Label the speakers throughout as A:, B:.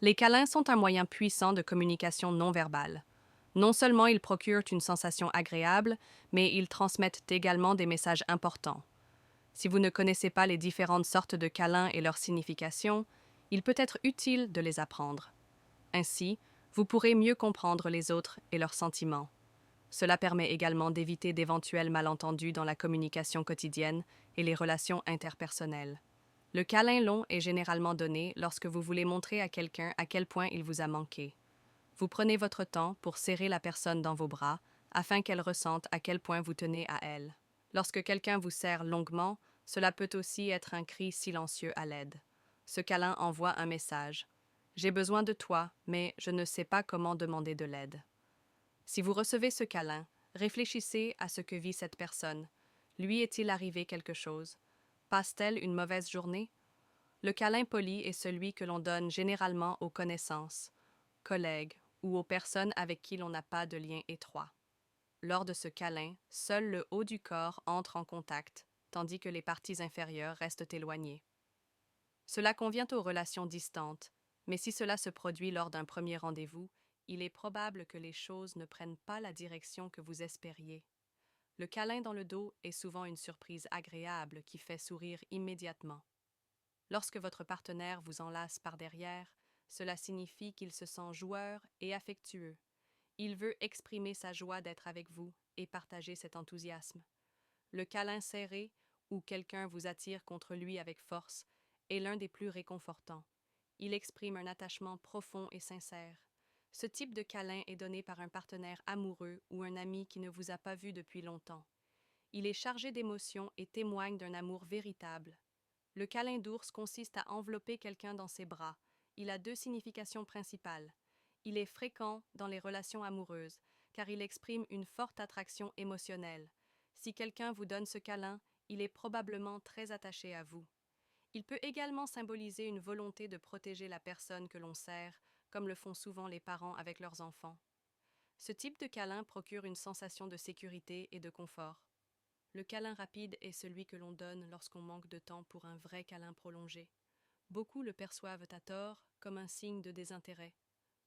A: Les câlins sont un moyen puissant de communication non verbale. Non seulement ils procurent une sensation agréable, mais ils transmettent également des messages importants. Si vous ne connaissez pas les différentes sortes de câlins et leur signification, il peut être utile de les apprendre. Ainsi, vous pourrez mieux comprendre les autres et leurs sentiments. Cela permet également d'éviter d'éventuels malentendus dans la communication quotidienne et les relations interpersonnelles. Le câlin long est généralement donné lorsque vous voulez montrer à quelqu'un à quel point il vous a manqué. Vous prenez votre temps pour serrer la personne dans vos bras afin qu'elle ressente à quel point vous tenez à elle. Lorsque quelqu'un vous serre longuement, cela peut aussi être un cri silencieux à l'aide. Ce câlin envoie un message. J'ai besoin de toi, mais je ne sais pas comment demander de l'aide. Si vous recevez ce câlin, réfléchissez à ce que vit cette personne. Lui est-il arrivé quelque chose? Passe-t-elle une mauvaise journée? Le câlin poli est celui que l'on donne généralement aux connaissances, collègues ou aux personnes avec qui l'on n'a pas de lien étroit. Lors de ce câlin, seul le haut du corps entre en contact, tandis que les parties inférieures restent éloignées. Cela convient aux relations distantes, mais si cela se produit lors d'un premier rendez-vous, il est probable que les choses ne prennent pas la direction que vous espériez. Le câlin dans le dos est souvent une surprise agréable qui fait sourire immédiatement. Lorsque votre partenaire vous enlace par derrière, cela signifie qu'il se sent joueur et affectueux. Il veut exprimer sa joie d'être avec vous et partager cet enthousiasme. Le câlin serré, où quelqu'un vous attire contre lui avec force, est l'un des plus réconfortants. Il exprime un attachement profond et sincère. Ce type de câlin est donné par un partenaire amoureux ou un ami qui ne vous a pas vu depuis longtemps. Il est chargé d'émotions et témoigne d'un amour véritable. Le câlin d'ours consiste à envelopper quelqu'un dans ses bras. Il a deux significations principales. Il est fréquent dans les relations amoureuses, car il exprime une forte attraction émotionnelle. Si quelqu'un vous donne ce câlin, il est probablement très attaché à vous. Il peut également symboliser une volonté de protéger la personne que l'on serre, comme le font souvent les parents avec leurs enfants. Ce type de câlin procure une sensation de sécurité et de confort. Le câlin rapide est celui que l'on donne lorsqu'on manque de temps pour un vrai câlin prolongé. Beaucoup le perçoivent à tort comme un signe de désintérêt.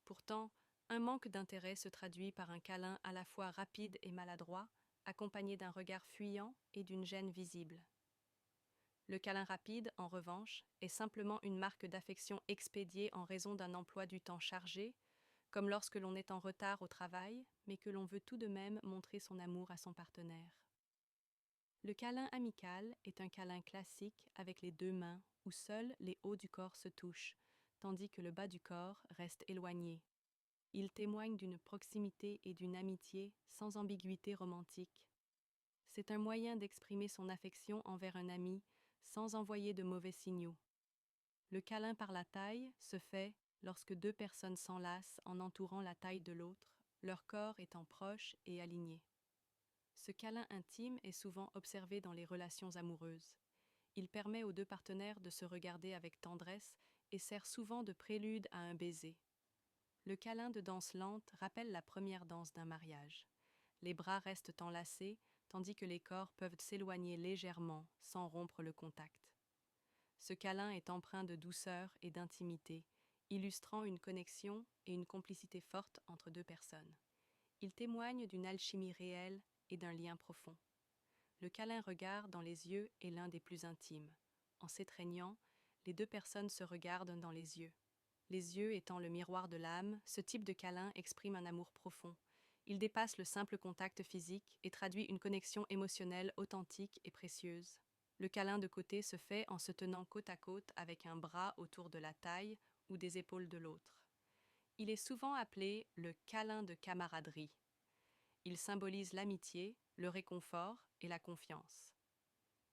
A: Pourtant, un manque d'intérêt se traduit par un câlin à la fois rapide et maladroit, accompagné d'un regard fuyant et d'une gêne visible. Le câlin rapide, en revanche, est simplement une marque d'affection expédiée en raison d'un emploi du temps chargé, comme lorsque l'on est en retard au travail, mais que l'on veut tout de même montrer son amour à son partenaire. Le câlin amical est un câlin classique avec les deux mains où seuls les hauts du corps se touchent, tandis que le bas du corps reste éloigné. Il témoigne d'une proximité et d'une amitié sans ambiguïté romantique. C'est un moyen d'exprimer son affection envers un ami sans envoyer de mauvais signaux. Le câlin par la taille se fait lorsque deux personnes s'enlacent en entourant la taille de l'autre, leur corps étant proches et alignés. Ce câlin intime est souvent observé dans les relations amoureuses. Il permet aux deux partenaires de se regarder avec tendresse et sert souvent de prélude à un baiser. Le câlin de danse lente rappelle la première danse d'un mariage. Les bras restent enlacés, tandis que les corps peuvent s'éloigner légèrement sans rompre le contact. Ce câlin est empreint de douceur et d'intimité, illustrant une connexion et une complicité forte entre deux personnes. Il témoigne d'une alchimie réelle et d'un lien profond. Le câlin regard dans les yeux est l'un des plus intimes. En s'étreignant, les deux personnes se regardent dans les yeux. Les yeux étant le miroir de l'âme, ce type de câlin exprime un amour profond. Il dépasse le simple contact physique et traduit une connexion émotionnelle authentique et précieuse. Le câlin de côté se fait en se tenant côte à côte avec un bras autour de la taille ou des épaules de l'autre. Il est souvent appelé le câlin de camaraderie. Il symbolise l'amitié, le réconfort et la confiance.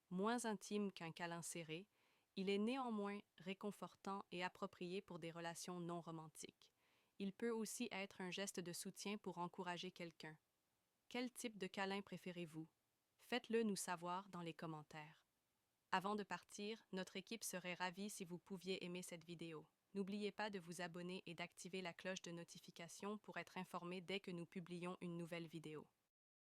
A: Moins intime qu'un câlin serré, il est néanmoins réconfortant et approprié pour des relations non romantiques. Il peut aussi être un geste de soutien pour encourager quelqu'un. Quel type de câlin préférez-vous? Faites-le nous savoir dans les commentaires. Avant de partir, notre équipe serait ravie si vous pouviez aimer cette vidéo. N'oubliez pas de vous abonner et d'activer la cloche de notification pour être informé dès que nous publions une nouvelle vidéo.